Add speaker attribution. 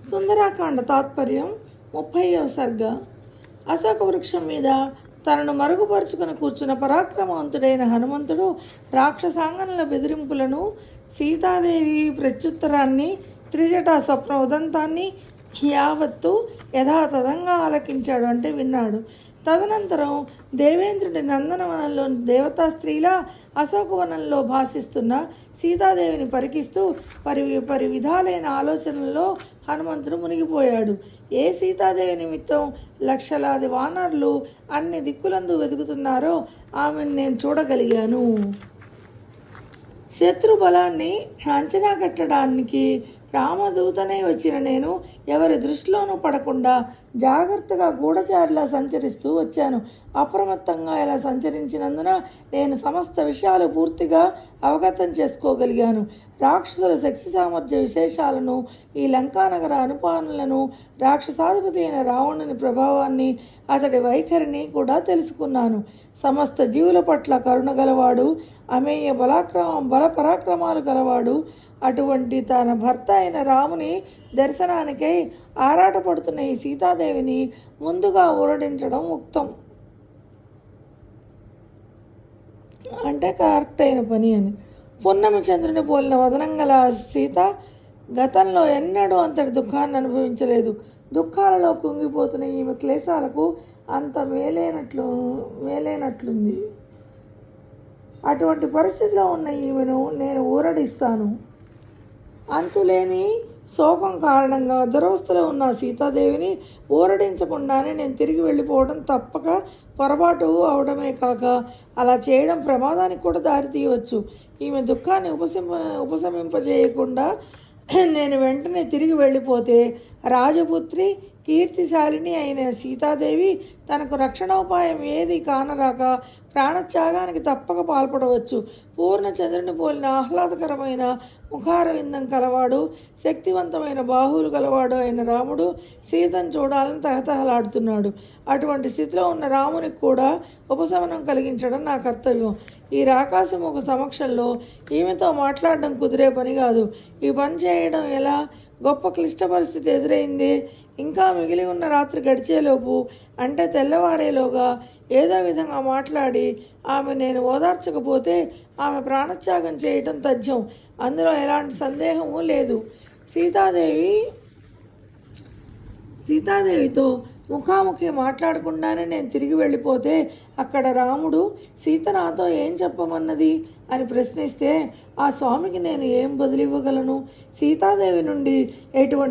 Speaker 1: సుందరాకాండ తాత్పర్యం 30వ సర్గ. అశోక వృక్షం మీద తనను మరుగుపరుచుకుని కూర్చున్న పరాక్రమవంతుడైన హనుమంతుడు రాక్షసాంగనుల బెదిరింపులను, సీతాదేవి ప్రత్యుత్తరాన్ని, త్రిజటా స్వప్న ఉదంతాన్ని యావత్తు యథాతథంగా ఆలకించాడు, అంటే విన్నాడు. తదనంతరం దేవేంద్రుడి నందనవనంలోని దేవతా స్త్రీల అశోకవనంలో భాసిస్తున్న సీతాదేవిని పరికిస్తూ పరి విధాలైన ఆలోచనల్లో హనుమంతుడు మునిగిపోయాడు. ఏ సీతాదేవి నిమిత్తం లక్షలాది వానరులు అన్ని దిక్కులందు వెతుకుతున్నారో ఆమెను నేను చూడగలిగాను. శత్రు బలాన్ని అంచనా కట్టడానికి రామదూతనే వచ్చిన నేను ఎవరి దృష్టిలోనూ పడకుండా జాగ్రత్తగా గూఢచారిలా సంచరిస్తూ వచ్చాను. అప్రమత్తంగా ఇలా సంచరించినందున నేను సమస్త విషయాలు పూర్తిగా అవగతం చేసుకోగలిగాను. రాక్షసుల శక్తి సామర్థ్య విశేషాలను, ఈ లంకానగర అనుపానులను, రాక్షసాధిపతి అయిన రావణుని ప్రభావాన్ని, అతడి వైఖరిని కూడా తెలుసుకున్నాను. సమస్త జీవుల పట్ల కరుణ గలవాడు, అమేయ బల పరాక్రమాలు గలవాడు. అటువంటి తన భర్త అయిన రాముని దర్శనానికై ఆరాటపడుతున్న ఈ సీతాదేవిని ముందుగా ఊరడించడం ఉక్తం, అంటే కరెక్ట్ అయిన పని అని. పున్నమి చంద్రుని పోలిన వదనం గల సీత గతంలో ఎన్నడూ అంతటి దుఃఖాన్ని అనుభవించలేదు. దుఃఖాలలో కుంగిపోతున్న ఈమె క్లేశాలకు అంత మేలేనట్లుంది. అటువంటి పరిస్థితిలో ఉన్న ఈమెను నేను ఊరడిస్తాను. అంతులేని శోకం కారణంగా దురవస్థలో ఉన్న సీతాదేవిని ఊరడించకుండానే నేను తిరిగి వెళ్ళిపోవడం తప్పక పొరపాటు అవడమే కాక అలా చేయడం ప్రమాదానికి కూడా దారి తీయవచ్చు. ఈమె దుఃఖాన్ని ఉపశమింపజేయకుండా నేను వెంటనే తిరిగి వెళ్ళిపోతే రాజపుత్రి కీర్తిశాలిని అయిన సీతాదేవి తనకు రక్షణోపాయం ఏది కానరాక ప్రాణత్యాగానికి తప్పక పాల్పడవచ్చు. పూర్ణ చంద్రుని పోలిన ఆహ్లాదకరమైన ముఖారవిందం కలవాడు, శక్తివంతమైన బాహువులు గలవాడు అయిన రాముడు సీతను చూడాలని తహతహలాడుతున్నాడు. అటువంటి స్థితిలో ఉన్న రామునికి కూడా ఉపశమనం కలిగించడం నా కర్తవ్యం. ఈ రాకాశముఖ సమక్షంలో ఈమెతో మాట్లాడడం కుదిరే పని కాదు. ఈ పని చేయడం ఎలా? గొప్ప క్లిష్ట పరిస్థితి ఎదురైంది. ఇంకా మిగిలి ఉన్న రాత్రి గడిచేలోపు, అంటే తెల్లవారేలోగా ఏదో విధంగా మాట్లాడి ఆమె నేను ఓదార్చకపోతే ఆమె ప్రాణత్యాగం చేయటం తథ్యం. అందులో ఎలాంటి సందేహము లేదు. సీతాదేవితో ముఖాముఖి మాట్లాడకుండానే నేను తిరిగి వెళ్ళిపోతే అక్కడ రాముడు సీత నాతో ఏం చెప్పమన్నది అని ప్రశ్నిస్తే ఆ స్వామికి నేను ఏం బదులివ్వగలను? సీతాదేవి నుండి ఎటువంటి